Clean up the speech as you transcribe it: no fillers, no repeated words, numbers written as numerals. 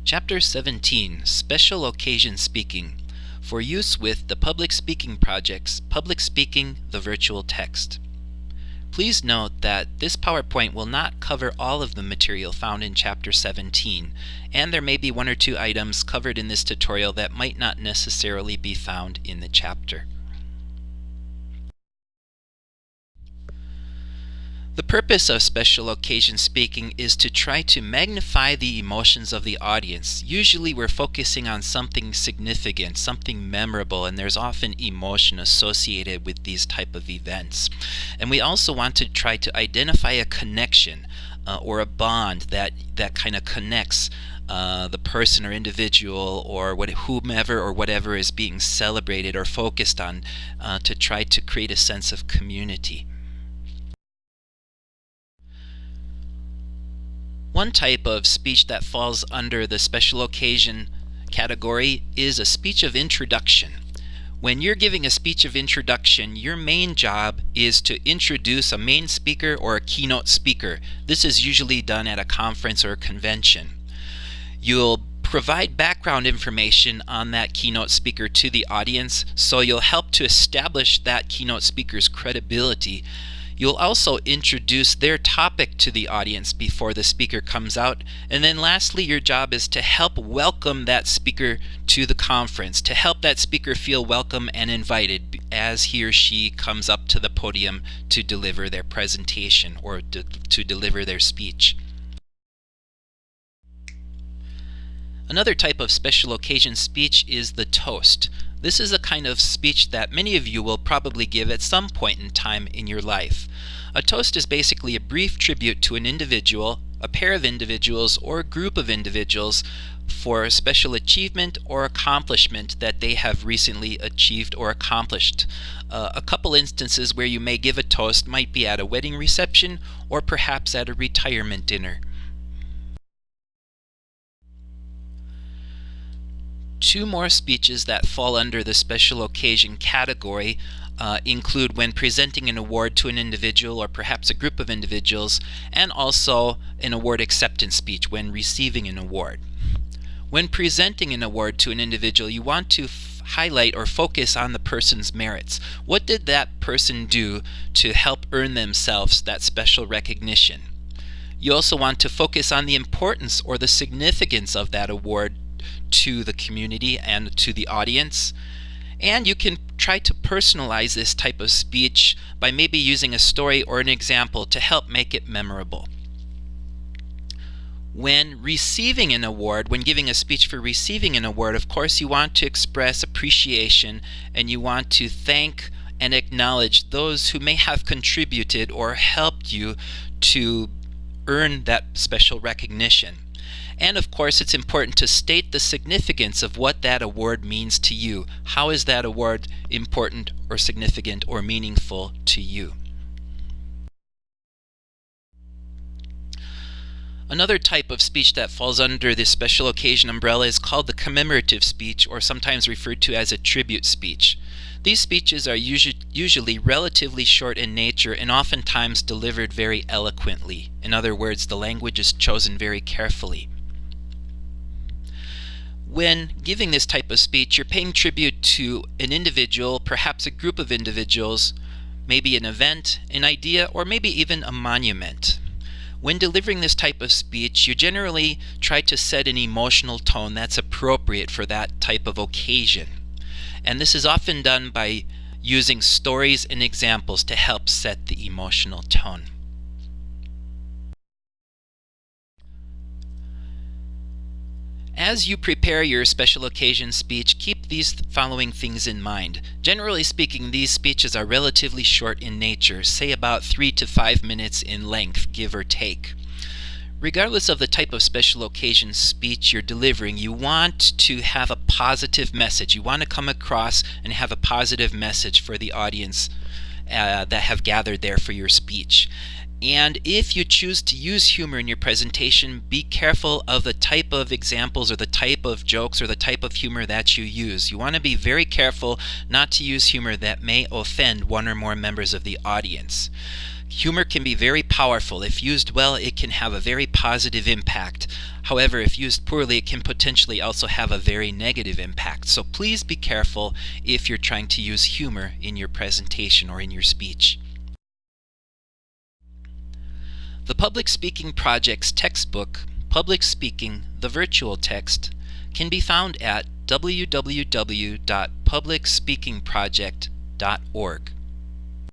Chapter 17, Special Occasion Speaking, for use with the public speaking projects, Public Speaking, the Virtual Text. Please note that this PowerPoint will not cover all of the material found in Chapter 17, and there may be one or two items covered in this tutorial that might not necessarily be found in the chapter. The purpose of special occasion speaking is to try to magnify the emotions of the audience. Usually we're focusing on something significant, something memorable, and there's often emotion associated with these type of events. And we also want to try to identify a connection or a bond that kind of connects the person or individual or whomever or whatever is being celebrated or focused on to try to create a sense of community. One type of speech that falls under the special occasion category is a speech of introduction. When you're giving a speech of introduction, your main job is to introduce a main speaker or a keynote speaker. This is usually done at a conference or a convention. You'll provide background information on that keynote speaker to the audience, so you'll help to establish that keynote speaker's credibility. You'll also introduce their topic to the audience before the speaker comes out. And then lastly, your job is to help welcome that speaker to the conference, to help that speaker feel welcome and invited as he or she comes up to the podium to deliver their presentation or to deliver their speech. Another type of special occasion speech is the toast. This is a kind of speech that many of you will probably give at some point in time in your life. A toast is basically a brief tribute to an individual, a pair of individuals, or a group of individuals for a special achievement or accomplishment that they have recently achieved or accomplished. A couple instances where you may give a toast might be at a wedding reception or perhaps at a retirement dinner. Two more speeches that fall under the special occasion category include when presenting an award to an individual or perhaps a group of individuals, and also an award acceptance speech when receiving an award. When presenting an award to an individual, you want to highlight or focus on the person's merits. What did that person do to help earn themselves that special recognition? You also want to focus on the importance or the significance of that award to the community and to the audience. And you can try to personalize this type of speech by maybe using a story or an example to help make it memorable. When receiving an award, when giving a speech for receiving an award, of course you want to express appreciation and you want to thank and acknowledge those who may have contributed or helped you to earn that special recognition. And of course it's important to state the significance of what that award means to you. How is that award important or significant or meaningful to you? Another type of speech that falls under this special occasion umbrella is called the commemorative speech, or sometimes referred to as a tribute speech. These speeches are usually relatively short in nature and oftentimes delivered very eloquently. In other words, the language is chosen very carefully. When giving this type of speech, you're paying tribute to an individual, perhaps a group of individuals, maybe an event, an idea, or maybe even a monument. When delivering this type of speech, you generally try to set an emotional tone that's appropriate for that type of occasion. And this is often done by using stories and examples to help set the emotional tone. As you prepare your special occasion speech, keep these following things in mind. Generally speaking, these speeches are relatively short in nature, say about 3 to 5 minutes in length, give or take. Regardless of the type of special occasion speech you're delivering, you want to have a positive message. You want to come across and have a positive message for the audience that have gathered there for your speech. And if you choose to use humor in your presentation, be careful of the type of examples or the type of jokes or the type of humor that you use. You want to be very careful not to use humor that may offend one or more members of the audience. Humor can be very powerful. If used well, it can have a very positive impact. However, if used poorly, it can potentially also have a very negative impact. So please be careful if you're trying to use humor in your presentation or in your speech. The Public Speaking Project's textbook, Public Speaking, the Virtual Text, can be found at www.publicspeakingproject.org.